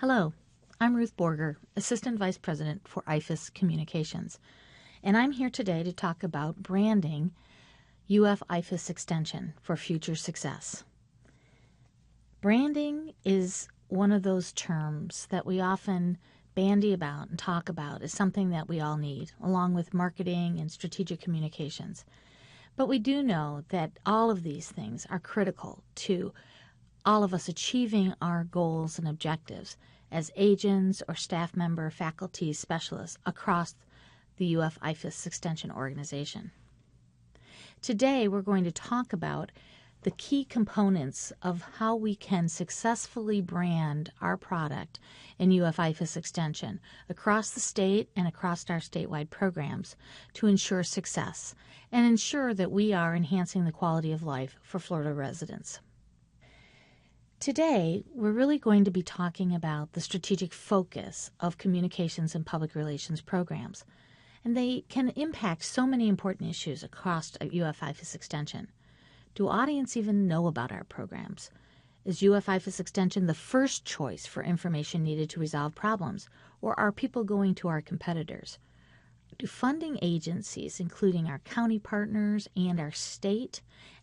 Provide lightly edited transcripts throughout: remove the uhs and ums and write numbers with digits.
Hello, I'm Ruth Borger, Assistant Vice President for IFAS Communications, and I'm here today to talk about branding IFAS Extension for future success. Branding is one of those terms that we often bandy about and talk about as something that we all need, along with marketing and strategic communications. But we do know that all of these things are critical to all of us achieving our goals and objectives as agents or staff member, faculty, specialists across the IFAS Extension organization. Today, we're going to talk about the key components of how we can successfully brand our product in IFAS Extension across the state and across our statewide programs to ensure success and ensure that we are enhancing the quality of life for Florida residents. Today, we're really going to be talking about the strategic focus of communications and public relations programs, and they can impact so many important issues across IFAS Extension. Do audience even know about our programs? Is IFAS Extension the first choice for information needed to resolve problems, or are people going to our competitors? Do funding agencies, including our county partners and our state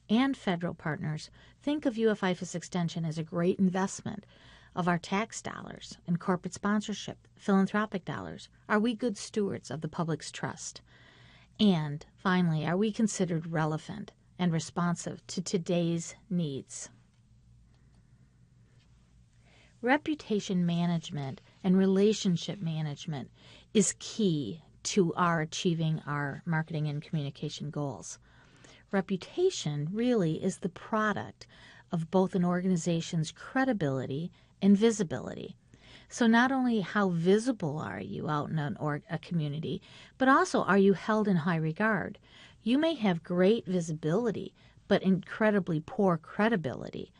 and federal partners, think of IFAS Extension as a great investment of our tax dollars and corporate sponsorship, philanthropic dollars? Are we good stewards of the public's trust? And finally, are we considered relevant and responsive to today's needs? Reputation management and relationship management is key to our achieving our marketing and communication goals. Reputation really is the product of both an organization's credibility and visibility. So not only how visible are you out in a community, but also are you held in high regard? You may have great visibility, but incredibly poor credibility.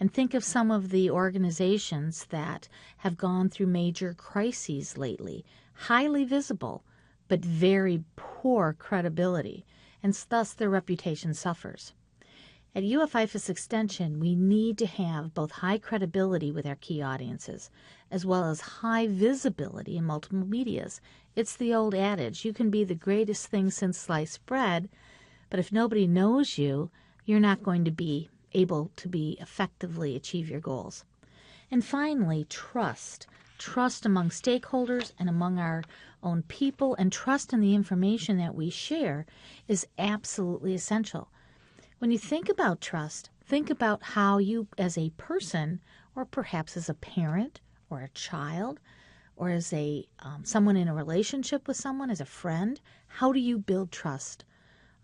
And think of some of the organizations that have gone through major crises lately, highly visible, but very poor credibility, and thus their reputation suffers. At IFAS Extension, we need to have both high credibility with our key audiences, as well as high visibility in multiple medias. It's the old adage, you can be the greatest thing since sliced bread, but if nobody knows you, you're not going to be able to effectively achieve your goals. And finally, trust. Trust among stakeholders and among our own people, and trust in the information that we share is absolutely essential. When you think about trust, think about how you as a person, or perhaps as a parent or a child, or as someone in a relationship with someone, as a friend, how do you build trust?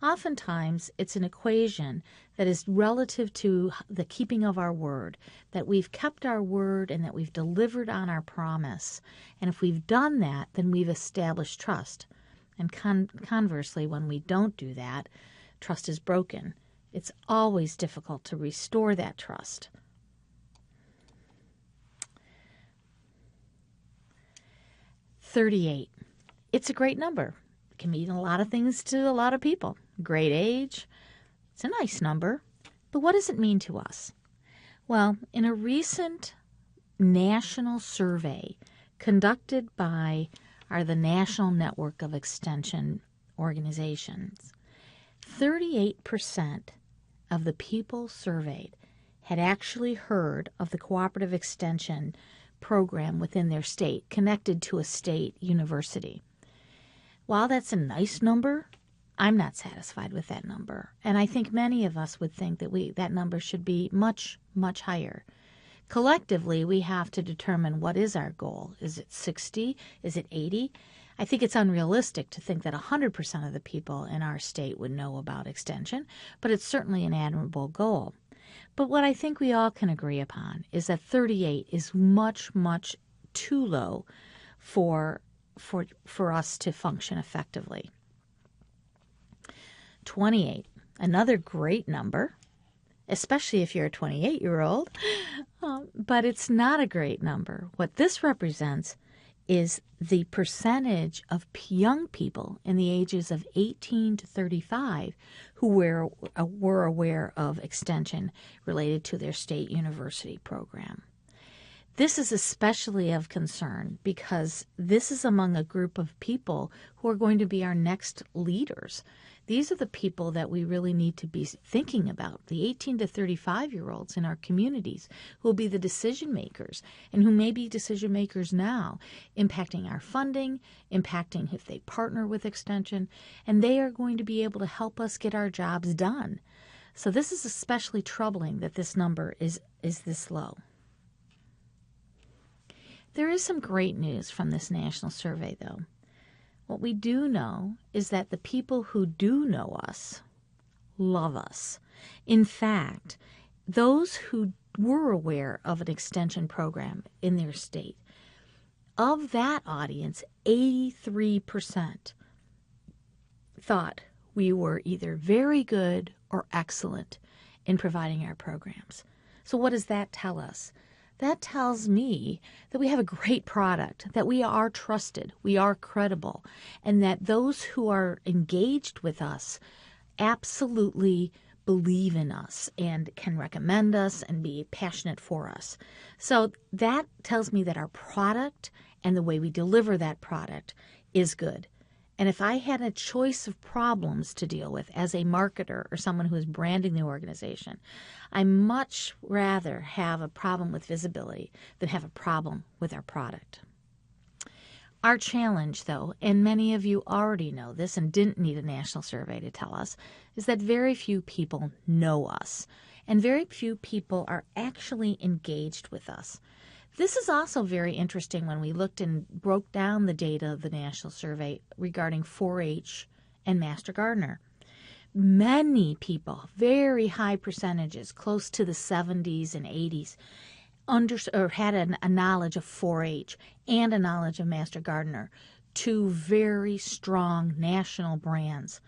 Oftentimes, it's an equation that is relative to the keeping of our word, that we've kept our word and that we've delivered on our promise. And if we've done that, then we've established trust. And conversely, when we don't do that, trust is broken. It's always difficult to restore that trust. "38. It's a great number. It can mean a lot of things to a lot of people. Great age. It's a nice number. But what does it mean to us? Well, in a recent national survey conducted by the National Network of Extension Organizations, 38% of the people surveyed had actually heard of the cooperative extension program within their state, connected to a state university. While that's a nice number, I'm not satisfied with that number. And I think many of us would think that that number should be much, much higher. Collectively, we have to determine what is our goal. Is it 60? Is it 80? I think it's unrealistic to think that 100% of the people in our state would know about extension, but it's certainly an admirable goal. But what I think we all can agree upon is that 38 is much, much too low for us to function effectively. 28, another great number, especially if you're a 28-year-old, but it's not a great number. What this represents is the percentage of young people in the ages of 18 to 35 who were aware of extension related to their state university program. This is especially of concern because this is among a group of people who are going to be our next leaders. These are the people that we really need to be thinking about, the 18 to 35-year-olds in our communities who will be the decision makers and who may be decision makers now, impacting our funding, impacting if they partner with Extension, and they are going to be able to help us get our jobs done. So this is especially troubling that this number is this low. There is some great news from this national survey, though. What we do know is that the people who do know us love us. In fact, those who were aware of an extension program in their state, of that audience, 83% thought we were either very good or excellent in providing our programs. So what does that tell us? That tells me that we have a great product, that we are trusted, we are credible, and that those who are engaged with us absolutely believe in us and can recommend us and be passionate for us. So that tells me that our product and the way we deliver that product is good. And if I had a choice of problems to deal with as a marketer or someone who is branding the organization, I much rather have a problem with visibility than have a problem with our product. Our challenge, though, and many of you already know this and didn't need a national survey to tell us, is that very few people know us, and very few people are actually engaged with us. This is also very interesting when we looked and broke down the data of the national survey regarding 4-H and Master Gardener. Many people, very high percentages, close to the 70s and 80s, had a knowledge of 4-H and a knowledge of Master Gardener, two very strong national brands.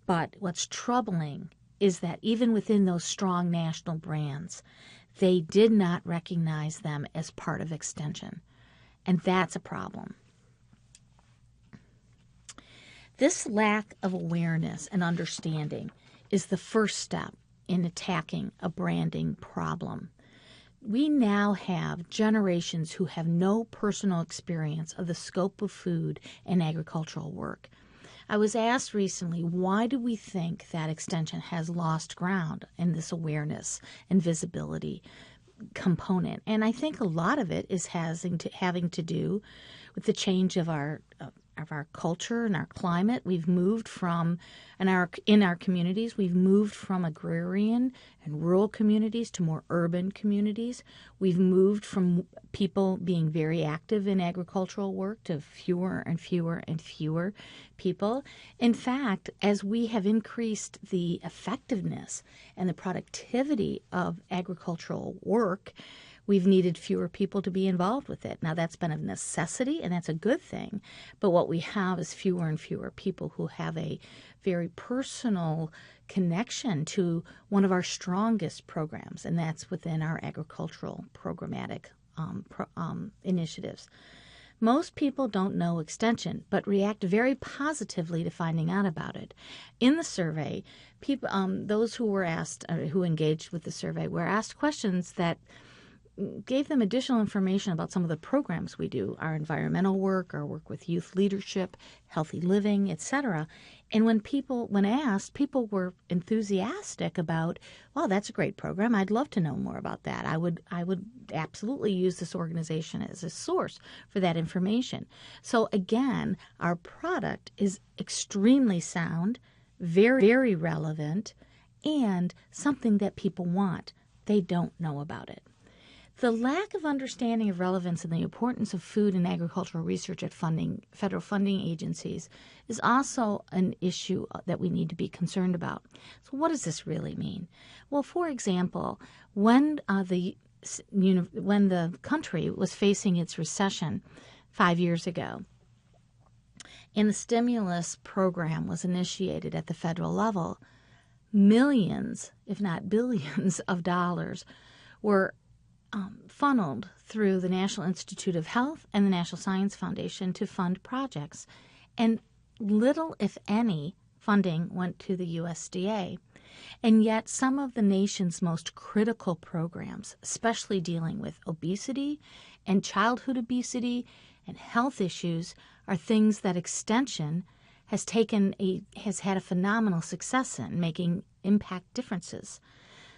But what's troubling is that even within those strong national brands, they did not recognize them as part of Extension, and that's a problem. This lack of awareness and understanding is the first step in attacking a branding problem. We now have generations who have no personal experience of the scope of food and agricultural work. I was asked recently, why do we think that Extension has lost ground in this awareness and visibility component? And I think a lot of it is having to do with the change of our culture and our climate. We've moved from, in our communities, we've moved from agrarian and rural communities to more urban communities. We've moved from people being very active in agricultural work to fewer and fewer and fewer people. In fact, as we have increased the effectiveness and the productivity of agricultural work, we've needed fewer people to be involved with it. Now, that's been a necessity, and that's a good thing. But what we have is fewer and fewer people who have a very personal connection to one of our strongest programs, and that's within our agricultural programmatic initiatives. Most people don't know Extension, but react very positively to finding out about it. In the survey, people, those who were asked, who engaged with the survey, were asked questions that gave them additional information about some of the programs we do, our environmental work, our work with youth leadership, healthy living, etc. And when asked, people were enthusiastic about, wow, that's a great program. I'd love to know more about that. I would absolutely use this organization as a source for that information. So again, our product is extremely sound, very, very relevant, and something that people want. They don't know about it. The lack of understanding of relevance and the importance of food and agricultural research at federal funding agencies is also an issue that we need to be concerned about. So what does this really mean? Well, for example, when the country was facing its recession 5 years ago, and the stimulus program was initiated at the federal level, millions, if not billions, of dollars were funneled through the National Institute of Health and the National Science Foundation to fund projects. And little, if any, funding went to the USDA. And yet some of the nation's most critical programs, especially dealing with obesity and childhood obesity and health issues, are things that Extension has had a phenomenal success in making impact differences.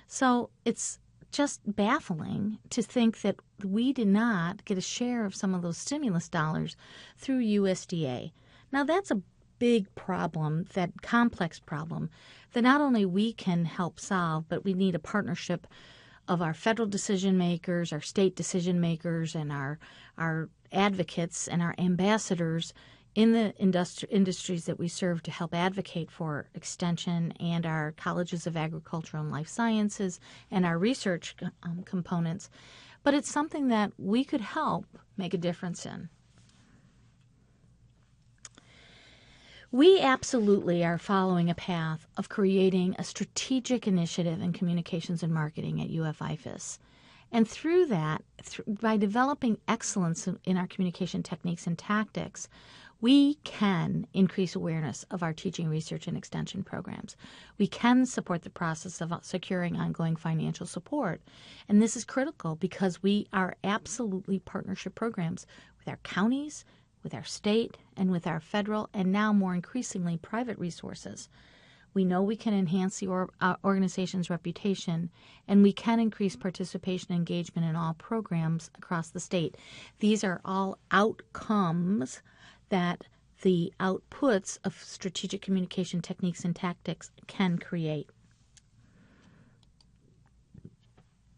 So it's just baffling to think that we did not get a share of some of those stimulus dollars through USDA. Now that's a big problem, that complex problem, that not only we can help solve, but we need a partnership of our federal decision makers, our state decision makers, and our advocates and our ambassadors in the industries that we serve to help advocate for Extension, and our colleges of agricultural and life sciences and our research components. But it's something that we could help make a difference in. We absolutely are following a path of creating a strategic initiative in communications and marketing at IFAS. And through that, by developing excellence in our communication techniques and tactics, we can increase awareness of our teaching, research, and extension programs. We can support the process of securing ongoing financial support. And this is critical because we are absolutely partnership programs with our counties, with our state, and with our federal, and now more increasingly private resources. We know we can enhance the organization's reputation, and we can increase participation and engagement in all programs across the state. These are all outcomes that the outputs of strategic communication techniques and tactics can create.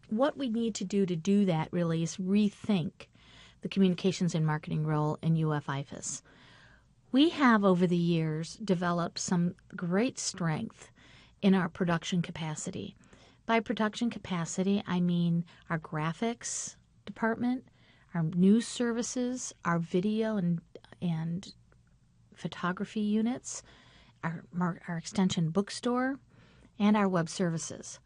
What we need to do that really is rethink the communications and marketing role in IFAS. We have over the years developed some great strength in our production capacity. By production capacity, I mean our graphics department, our news services, our video and photography units, our extension bookstore, and our web services.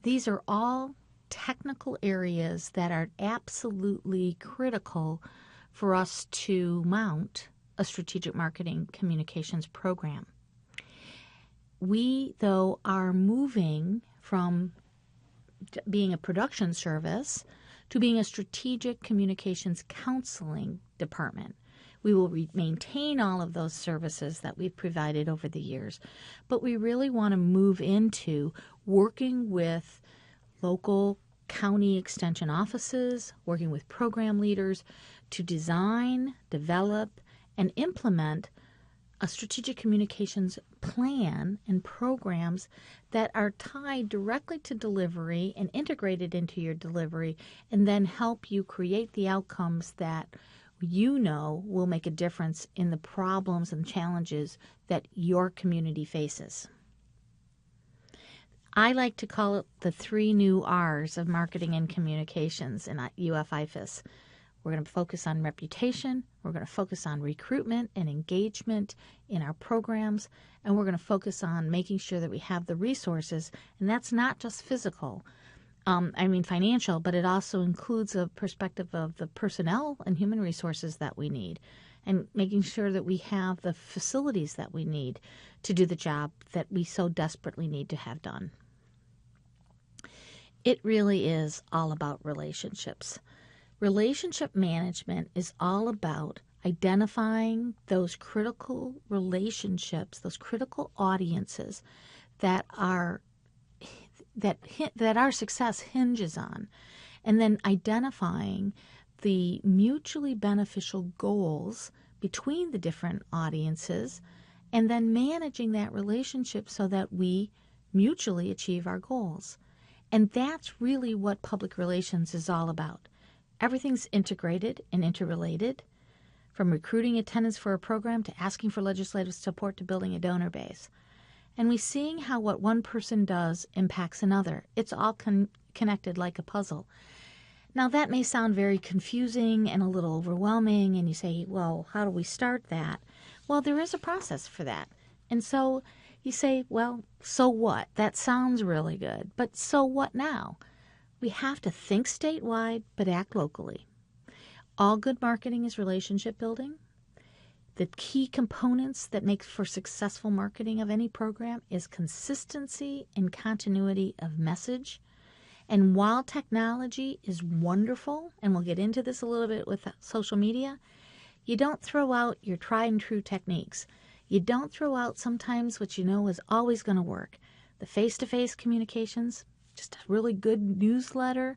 These are all technical areas that are absolutely critical for us to mount a strategic marketing communications program. We, though, are moving from being a production service to being a strategic communications counseling department. We will maintain all of those services that we've provided over the years, but we really want to move into working with local county extension offices, working with program leaders to design, develop, and implement a strategic communications plan and programs that are tied directly to delivery and integrated into your delivery, and then help you create the outcomes that you know will make a difference in the problems and challenges that your community faces. I like to call it the 3 new R's of marketing and communications in IFAS. We're going to focus on reputation, we're going to focus on recruitment and engagement in our programs, and we're going to focus on making sure that we have the resources, and that's not just physical, financial, but it also includes a perspective of the personnel and human resources that we need, and making sure that we have the facilities that we need to do the job that we so desperately need to have done. It really is all about relationships. Relationship management is all about identifying those critical relationships, those critical audiences that our success hinges on, and then identifying the mutually beneficial goals between the different audiences, and then managing that relationship so that we mutually achieve our goals. And that's really what public relations is all about. Everything's integrated and interrelated, from recruiting attendance for a program to asking for legislative support to building a donor base. And we're seeing how what one person does impacts another. It's all connected like a puzzle. Now, that may sound very confusing and a little overwhelming, and you say, well, how do we start that? Well, there is a process for that. And so you say, well, so what? That sounds really good, but so what now? We have to think statewide, but act locally. All good marketing is relationship building. The key components that make for successful marketing of any program is consistency and continuity of message. And while technology is wonderful, and we'll get into this a little bit with social media, you don't throw out your tried and true techniques. You don't throw out sometimes what you know is always going to work. The face-to-face communications, just a really good newsletter,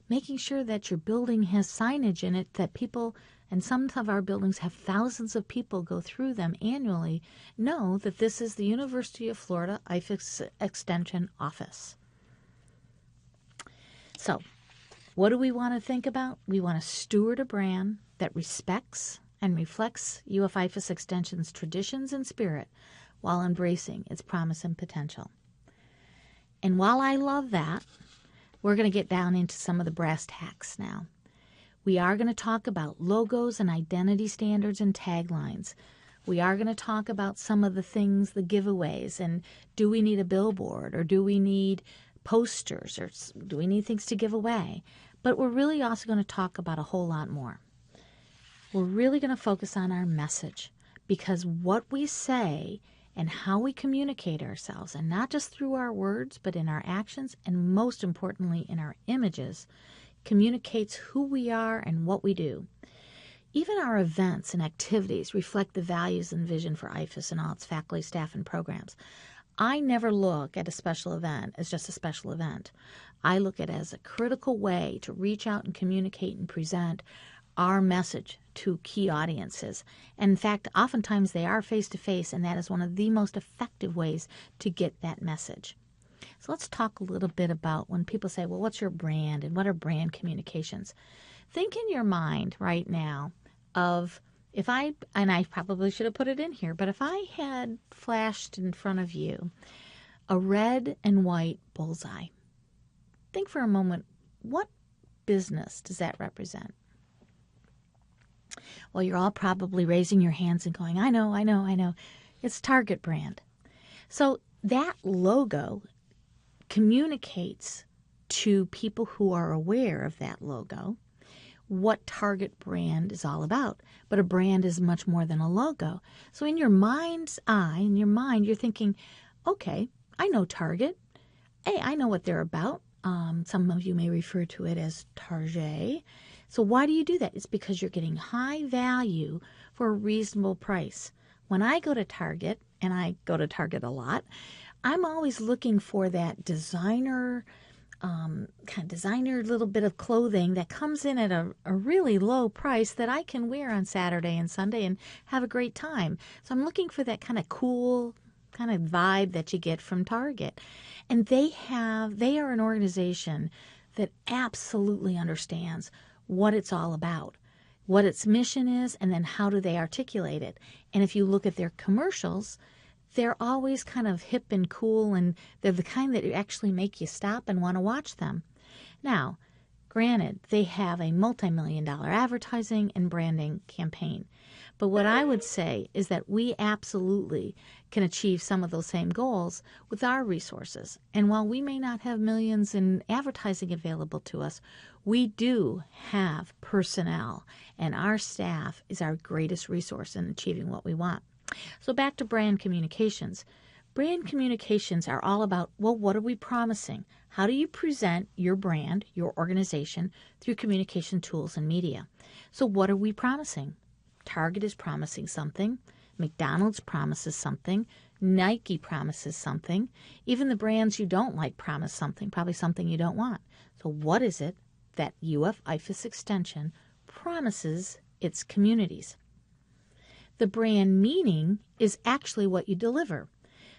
making sure that your building has signage in it that people, and some of our buildings have thousands of people go through them annually, know that this is the University of Florida IFAS Extension office. So, what do we want to think about? We want to steward a brand that respects and reflects UF IFAS Extension's traditions and spirit while embracing its promise and potential. And while I love that, we're going to get down into some of the brass tacks now. We are going to talk about logos and identity standards and taglines. We are going to talk about some of the things, the giveaways, and do we need a billboard, or do we need posters, or do we need things to give away? But we're really also going to talk about a whole lot more. We're really going to focus on our message, because what we say and how we communicate ourselves, and not just through our words, but in our actions, and most importantly in our images, communicates who we are and what we do. Even our events and activities reflect the values and vision for IFAS and all its faculty, staff, and programs. I never look at a special event as just a special event. I look at it as a critical way to reach out and communicate and present our message to key audiences. And in fact, oftentimes they are face-to-face, and that is one of the most effective ways to get that message. So let's talk a little bit about when people say, well, what's your brand and what are brand communications? Think in your mind right now of, if I, and I probably should have put it in here, but if I had flashed in front of you a red and white bullseye, think for a moment, what business does that represent? Well, you're all probably raising your hands and going, I know. It's Target brand. So that logo communicates to people who are aware of that logo what Target brand is all about. But a brand is much more than a logo. So in your mind's eye, in your mind, you're thinking, okay, I know Target. Hey, I know what they're about. Some of you may refer to it as Target. So why do you do that? It's because you're getting high value for a reasonable price. When I go to Target, and I go to Target a lot, I'm always looking for that designer little bit of clothing that comes in at a really low price that I can wear on Saturday and Sunday and have a great time. So I'm looking for that kind of cool kind of vibe that you get from Target. And they are an organization that absolutely understands what it's all about, what its mission is, and then how do they articulate it. And if you look at their commercials, they're always kind of hip and cool, and they're the kind that actually make you stop and want to watch them. Now, granted, they have a multi-million-dollar advertising and branding campaign. But what I would say is that we absolutely can achieve some of those same goals with our resources. And while we may not have millions in advertising available to us, we do have personnel, and our staff is our greatest resource in achieving what we want. So back to brand communications. Brand communications are all about, well, what are we promising? How do you present your brand, your organization, through communication tools and media? So what are we promising? Target is promising something. McDonald's promises something. Nike promises something. Even the brands you don't like promise something, probably something you don't want. So what is it that UF IFAS Extension promises its communities? The brand meaning is actually what you deliver.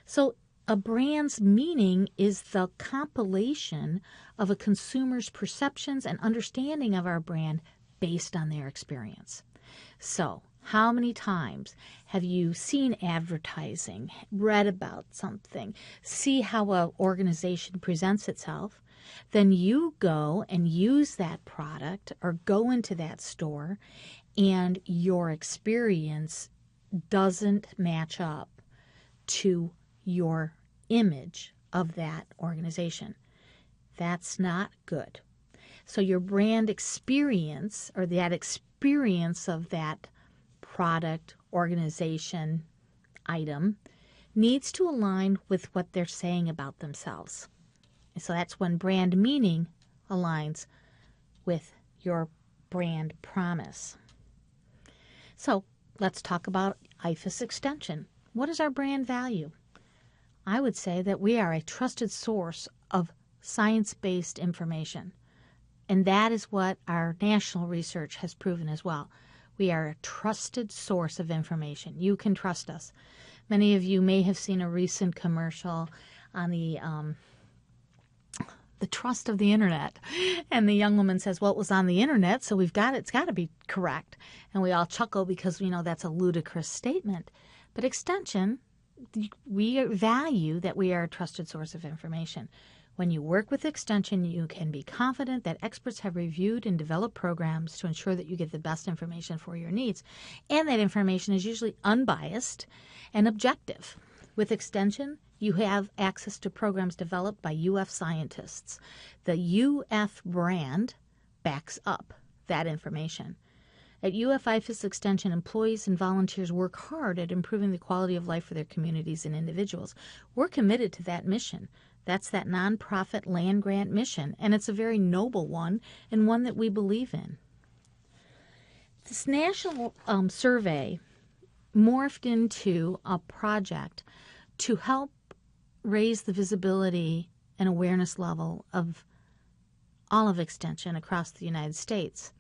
So a brand's meaning is the compilation of a consumer's perceptions and understanding of our brand based on their experience. So how many times have you seen advertising, read about something, see how an organization presents itself? Then you go and use that product or go into that store, and your experience doesn't match up to your image of that organization. That's not good. So your brand experience, or that experience of that product, organization, item needs to align with what they're saying about themselves. So that's when brand meaning aligns with your brand promise. So let's talk about IFAS extension. What is our brand value? I would say that we are a trusted source of science-based information. And that is what our national research has proven as well. We are a trusted source of information. You can trust us. Many of you may have seen a recent commercial on the trust of the internet. And the young woman says, well, it was on the internet, so it's got to be correct. And we all chuckle because we know that's a ludicrous statement. But extension, we value that we are a trusted source of information. When you work with extension, you can be confident that experts have reviewed and developed programs to ensure that you get the best information for your needs. And that information is usually unbiased and objective. With extension, you have access to programs developed by UF scientists. The UF brand backs up that information. At UF IFAS Extension, employees and volunteers work hard at improving the quality of life for their communities and individuals. We're committed to that mission. That's that nonprofit land-grant mission, and it's a very noble one and one that we believe in. This national survey morphed into a project to help raise the visibility and awareness level of all of extension across the United States.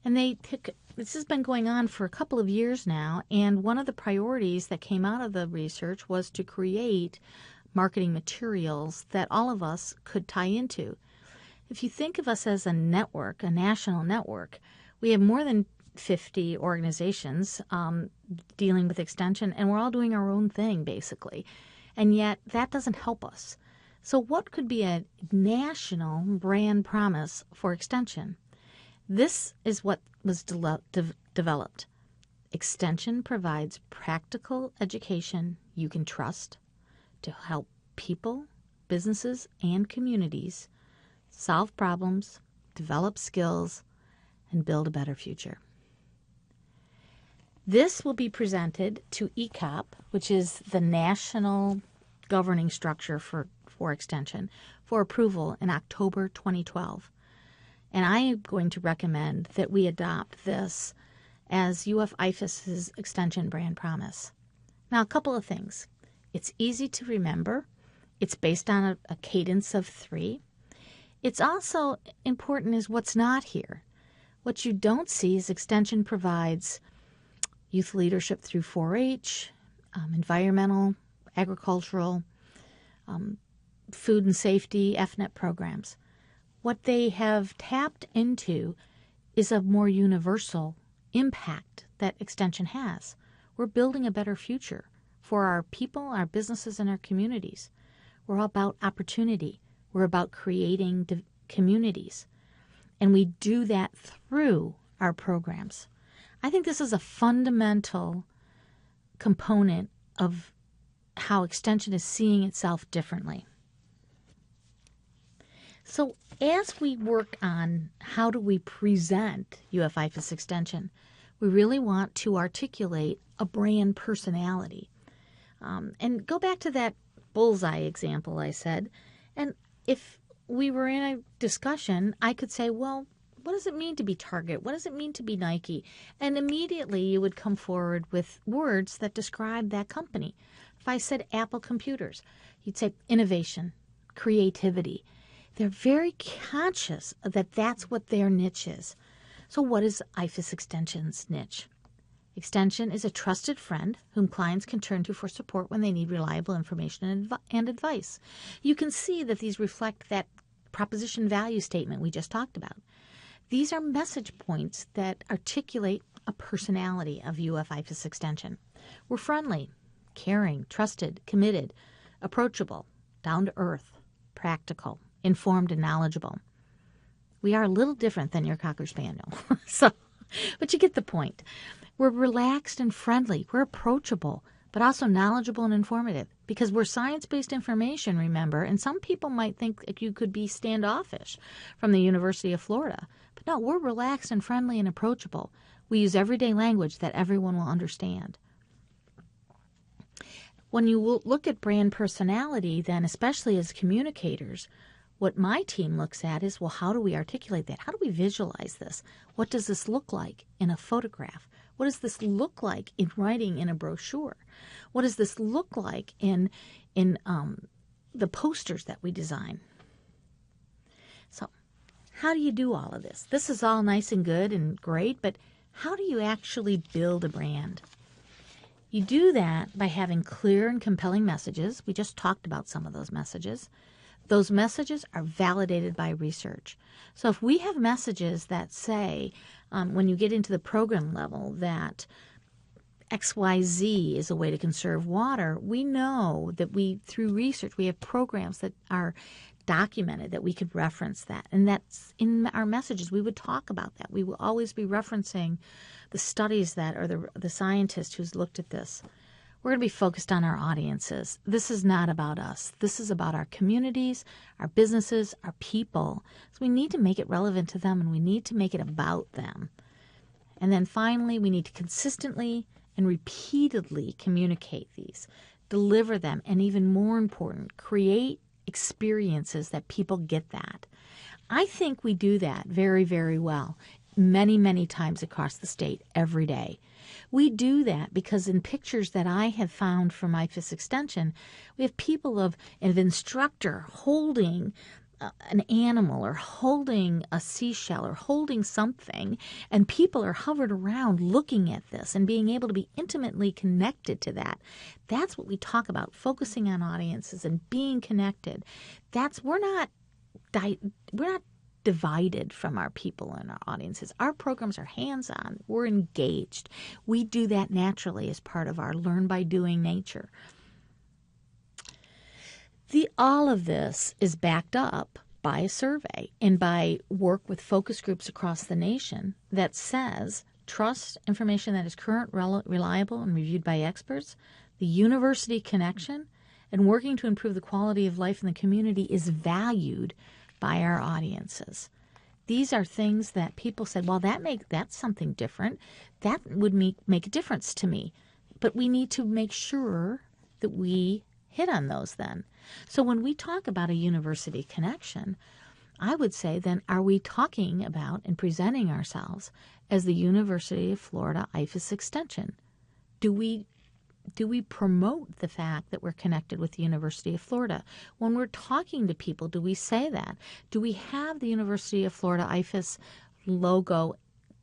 And this has been going on for a couple of years now, and one of the priorities that came out of the research was to create marketing materials that all of us could tie into. If you think of us as a network, a national network, we have more than 50 organizations dealing with extension, and we're all doing our own thing, basically. And yet, that doesn't help us. So what could be a national brand promise for extension? This is what was developed. Extension provides practical education you can trust to help people, businesses, and communities solve problems, develop skills, and build a better future. This will be presented to ECOP, which is the national governing structure for extension, for approval in October 2012. And I am going to recommend that we adopt this as UF IFAS's extension brand promise. Now, a couple of things. It's easy to remember. It's based on a cadence of 3. It's also important is what's not here. What you don't see is extension provides youth leadership through 4-H, environmental, agricultural, food and safety, FNET programs. What they have tapped into is a more universal impact that extension has. We're building a better future for our people, our businesses, and our communities. We're all about opportunity. We're about creating communities. And we do that through our programs. I think this is a fundamental component of how extension is seeing itself differently. So as we work on how do we present UF IFAS extension, we really want to articulate a brand personality. And go back to that bullseye example I said. And if we were in a discussion, I could say, well, what does it mean to be Target? What does it mean to be Nike? And immediately you would come forward with words that describe that company. If I said Apple Computers, you'd say innovation, creativity. They're very conscious that that's what their niche is. So what is IFAS Extension's niche? Extension is a trusted friend whom clients can turn to for support when they need reliable information and advice. You can see that these reflect that proposition value statement we just talked about. These are message points that articulate a personality of UF IFAS Extension. We're friendly, caring, trusted, committed, approachable, down to earth, practical, informed, and knowledgeable. We are a little different than your Cocker Spaniel, but you get the point. We're relaxed and friendly. We're approachable, but also knowledgeable and informative because we're science-based information, remember, and some people might think that you could be standoffish from the University of Florida, But no, we're relaxed and friendly and approachable. We use everyday language that everyone will understand. When you look at brand personality, then especially as communicators, what my team looks at is, well, how do we articulate that? How do we visualize this? What does this look like in a photograph? What does this look like in writing in a brochure? What does this look like in the posters that we design? So how do you do all of this? This is all nice and good and great, but how do you actually build a brand? You do that by having clear and compelling messages. We just talked about some of those messages. Those messages are validated by research. So if we have messages that say, when you get into the program level, that XYZ is a way to conserve water, we know that through research, we have programs that are documented that we could reference that. And that's in our messages. We would talk about that. We will always be referencing the studies that, or the scientist who's looked at this. We're going to be focused on our audiences. This is not about us. This is about our communities, our businesses, our people. So we need to make it relevant to them, and we need to make it about them. And then finally, we need to consistently and repeatedly communicate these, deliver them, and even more important, create experiences that people get that. I think we do that very, very well many, many times across the state every day. We do that because in pictures that I have found from IFAS Extension, we have people of an instructor holding an animal or holding a seashell or holding something, and people are hovered around looking at this and being able to be intimately connected to that. That's what we talk about, focusing on audiences and being connected. We're not divided from our people and our audiences. Our programs are hands-on. We're engaged. We do that naturally as part of our learn by doing nature. All of this is backed up by a survey and by work with focus groups across the nation that says trust information that is current, reliable, and reviewed by experts. The university connection and working to improve the quality of life in the community is valued by our audiences. These are things that people said, well, that's something different. That would make a difference to me. But we need to make sure that we hit on those then. So when we talk about a university connection, I would say then, are we talking about and presenting ourselves as the University of Florida IFAS Extension? Do we promote the fact that we're connected with the University of Florida? When we're talking to people, do we say that? Do we have the University of Florida IFAS logo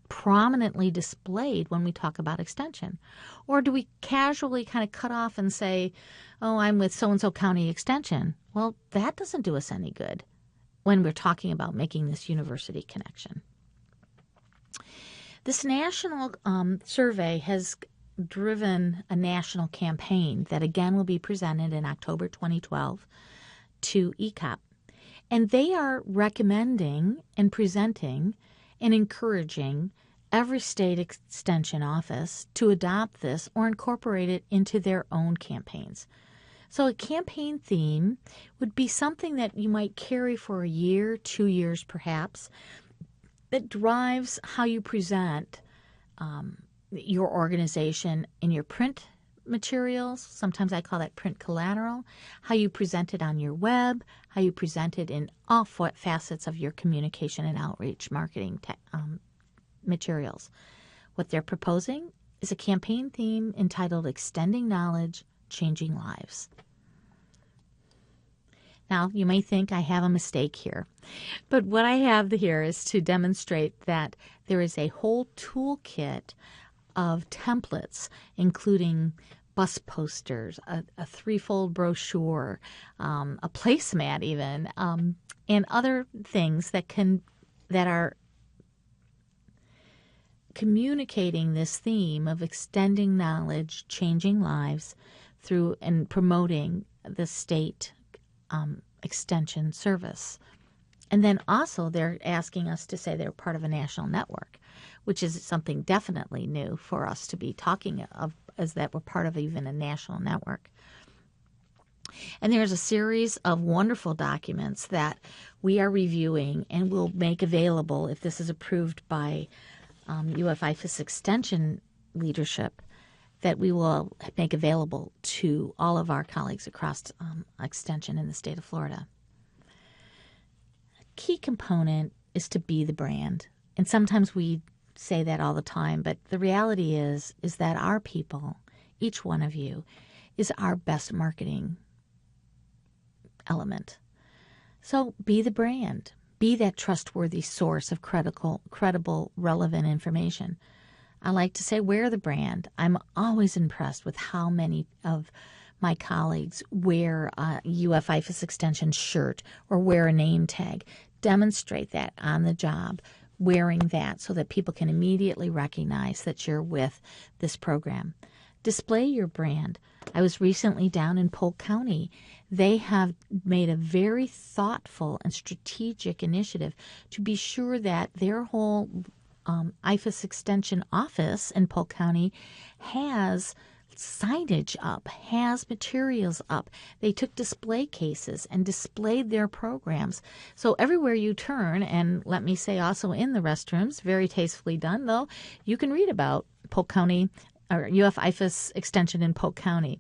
prominently displayed when we talk about extension? Or do we casually kind of cut off and say, oh, I'm with so-and-so county extension? Well, that doesn't do us any good when we're talking about making this university connection. This national survey has driven a national campaign that again will be presented in October 2012 to ECOP. And they are recommending and presenting and encouraging every state extension office to adopt this or incorporate it into their own campaigns. So a campaign theme would be something that you might carry for a year, 2 years perhaps, that drives how you present your organization in your print materials. Sometimes I call that print collateral. How you present it on your web, how you present it in all facets of your communication and outreach marketing materials. What they're proposing is a campaign theme entitled Extending Knowledge, Changing Lives. Now, you may think I have a mistake here, but what I have here is to demonstrate that there is a whole toolkit of templates, including bus posters, a threefold brochure, a placemat even, and other things that are communicating this theme of extending knowledge, changing lives through and promoting the state extension service. And then also they're asking us to say they're part of a national network, which is something definitely new for us to be talking of, as that we're part of even a national network. And there's a series of wonderful documents that we are reviewing and will make available, if this is approved by IFAS Extension leadership, that we will make available to all of our colleagues across Extension in the state of Florida. A key component is to be the brand. And sometimes we say that all the time, but the reality is that our people, each one of you, is our best marketing element. So be the brand. Be that trustworthy source of credible, relevant information. I like to say, wear the brand. I'm always impressed with how many of my colleagues wear a IFAS Extension shirt or wear a name tag. Demonstrate that on the job, wearing that so that people can immediately recognize that you're with this program. Display your brand. I was recently down in Polk County. They have made a very thoughtful and strategic initiative to be sure that their whole IFAS Extension office in Polk County has signage up, has materials up. They took display cases and displayed their programs. So everywhere you turn, and let me say also in the restrooms, very tastefully done though, you can read about Polk County or IFAS Extension in Polk County.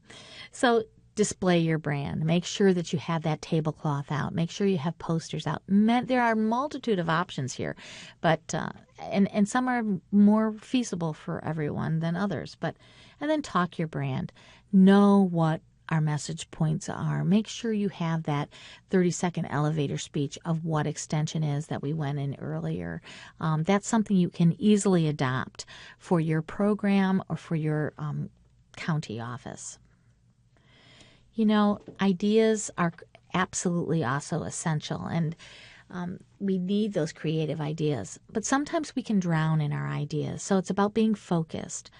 So display your brand. Make sure that you have that tablecloth out. Make sure you have posters out. There are a multitude of options here, but and some are more feasible for everyone than others. And then talk your brand. Know what our message points are. Make sure you have that 30-second elevator speech of what Extension is that we went in earlier. That's something you can easily adopt for your program or for your county office. You know, ideas are absolutely also essential, and we need those creative ideas. But sometimes we can drown in our ideas, so it's about being focused.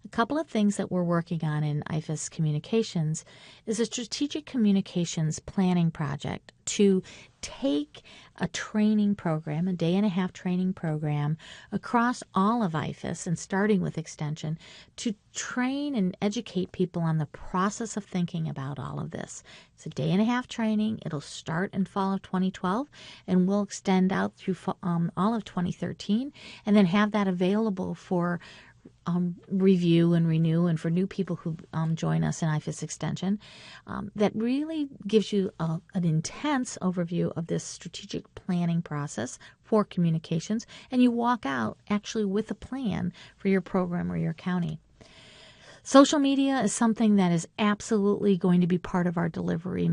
A couple of things that we're working on in IFAS Communications is a strategic communications planning project to take a training program, a day-and-a-half training program across all of IFAS and starting with Extension to train and educate people on the process of thinking about all of this. It's a day-and-a-half training. It'll start in fall of 2012 and will extend out through all of 2013 and then have that available for review and renew and for new people who join us in IFAS Extension. That really gives you an intense overview of this strategic planning process for communications, and you walk out actually with a plan for your program or your county. Social media is something that is absolutely going to be part of our delivery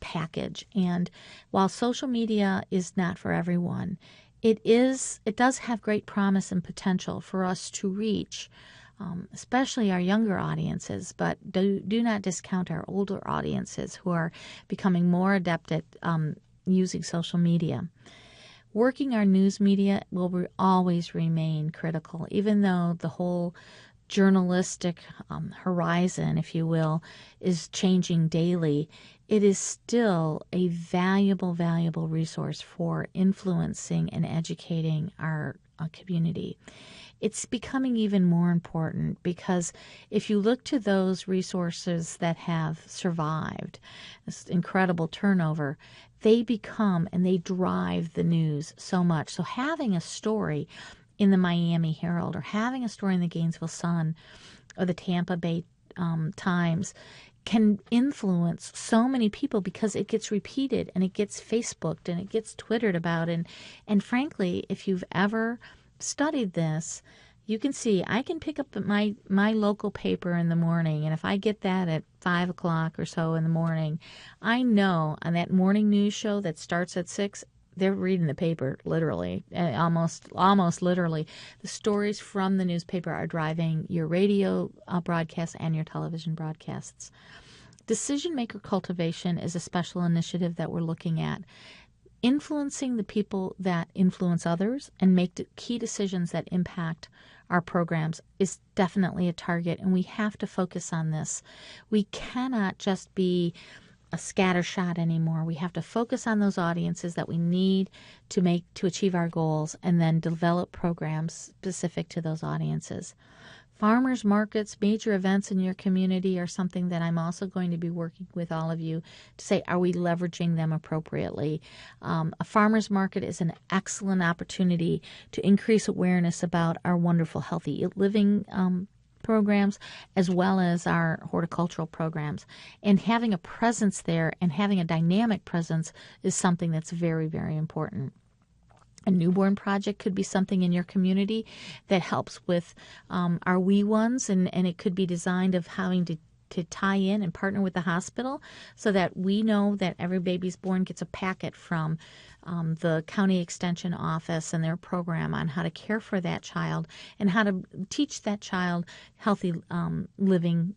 package, and while social media is not for everyone, it does have great promise and potential for us to reach, especially our younger audiences, but do not discount our older audiences who are becoming more adept at using social media. Working our news media will always remain critical, even though the whole journalistic horizon, if you will, is changing daily. It is still a valuable resource for influencing and educating our community. It's becoming even more important because if you look to those resources that have survived this incredible turnover, they become and they drive the news so much. So having a story in the Miami Herald or having a story in the Gainesville Sun or the Tampa Bay Times can influence so many people because it gets repeated and it gets Facebooked and it gets Twittered about. And frankly, if you've ever studied this, you can see I can pick up my local paper in the morning, and if I get that at 5 o'clock or so in the morning, I know on that morning news show that starts at 6, they're reading the paper literally, almost literally. The stories from the newspaper are driving your radio broadcasts and your television broadcasts. Decision maker cultivation is a special initiative that we're looking at. Influencing the people that influence others and make key decisions that impact our programs is definitely a target, and we have to focus on this. We cannot just be a scattershot anymore. We have to focus on those audiences that we need to achieve our goals and then develop programs specific to those audiences. Farmers markets, major events in your community are something that I'm also going to be working with all of you to say, are we leveraging them appropriately? A farmers market is an excellent opportunity to increase awareness about our wonderful healthy living programs as well as our horticultural programs. And having a presence there and having a dynamic presence is something that's very, very important. A newborn project could be something in your community that helps with our wee ones, and it could be designed of having to tie in and partner with the hospital so that we know that every baby's born gets a packet from the county extension office and their program on how to care for that child and how to teach that child healthy living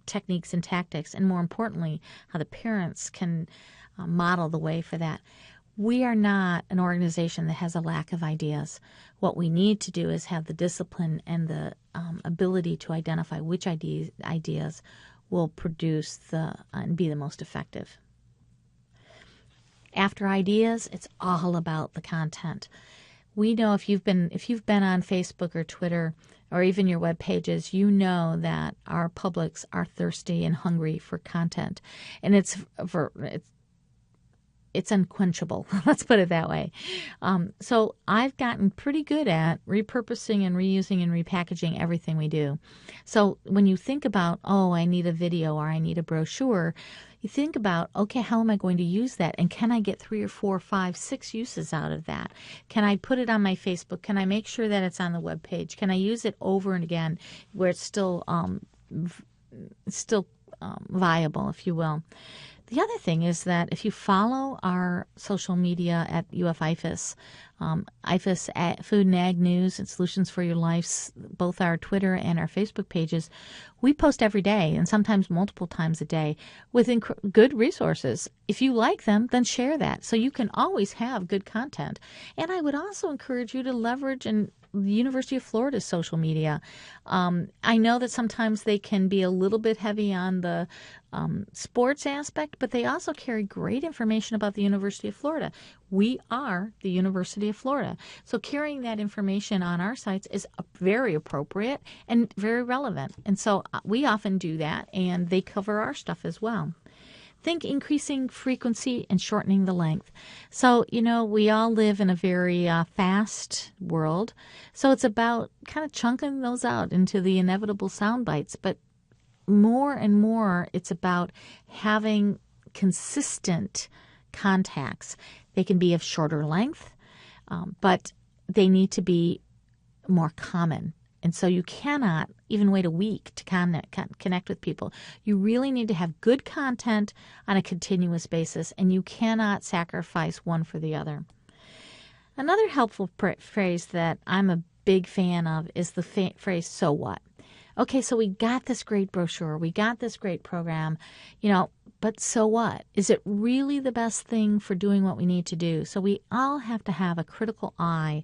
techniques and tactics, and more importantly, how the parents can model the way for that. We are not an organization that has a lack of ideas. What we need to do is have the discipline and the ability to identify which ideas will produce and be the most effective. After ideas, it's all about the content. We know if you've been on Facebook or Twitter or even your web pages, you know that our publics are thirsty and hungry for content, and it's unquenchable. Let's put it that way. So I've gotten pretty good at repurposing and reusing and repackaging everything we do. So when you think about, oh, I need a video or I need a brochure, you think about, okay, how am I going to use that? And can I get 3 or 4, 5, 6 uses out of that? Can I put it on my Facebook? Can I make sure that it's on the web page? Can I use it over and again where it's still viable, if you will? The other thing is that if you follow our social media at IFAS, IFAS Food and Ag News and Solutions for Your Life, both our Twitter and our Facebook pages, we post every day and sometimes multiple times a day with good resources. If you like them, then share that so you can always have good content. And I would also encourage you to leverage the University of Florida's social media. I know that sometimes they can be a little bit heavy on the sports aspect, but they also carry great information about the University of Florida. We are the University of Florida. So carrying that information on our sites is very appropriate and very relevant. And so we often do that, and they cover our stuff as well. Think increasing frequency and shortening the length. So, we all live in a very fast world. So it's about kind of chunking those out into the inevitable sound bites. But more and more, it's about having consistent contacts. They can be of shorter length, but they need to be more common. And so you cannot even wait a week to connect with people. You really need to have good content on a continuous basis, and you cannot sacrifice one for the other. Another helpful phrase that I'm a big fan of is the phrase, so what? Okay, so we got this great brochure, we got this great program, but so what? Is it really the best thing for doing what we need to do? So we all have to have a critical eye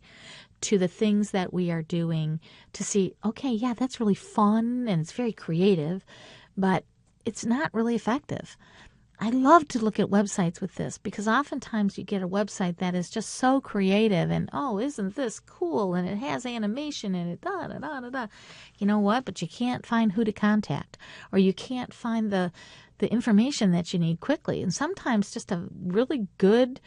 to the things that we are doing to see, okay, yeah, that's really fun and it's very creative, but it's not really effective. I love to look at websites with this because oftentimes you get a website that is just so creative and, oh, isn't this cool? And it has animation in it, da-da-da-da-da. You know what? But you can't find who to contact, or you can't find the information that you need quickly. And sometimes just a really good,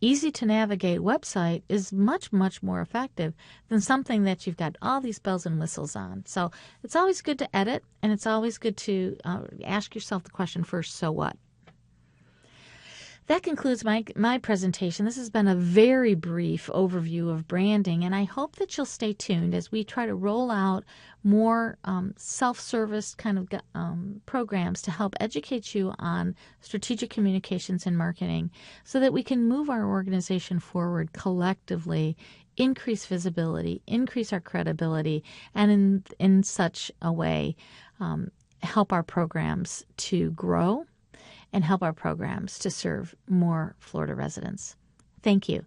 easy to navigate website is much, much more effective than something that you've got all these bells and whistles on. So it's always good to edit, and it's always good to ask yourself the question first, so what? That concludes my presentation. This has been a very brief overview of branding, and I hope that you'll stay tuned as we try to roll out more self-service kind of programs to help educate you on strategic communications and marketing so that we can move our organization forward collectively, increase visibility, increase our credibility, and in such a way help our programs to grow and help our programs to serve more Florida residents. Thank you.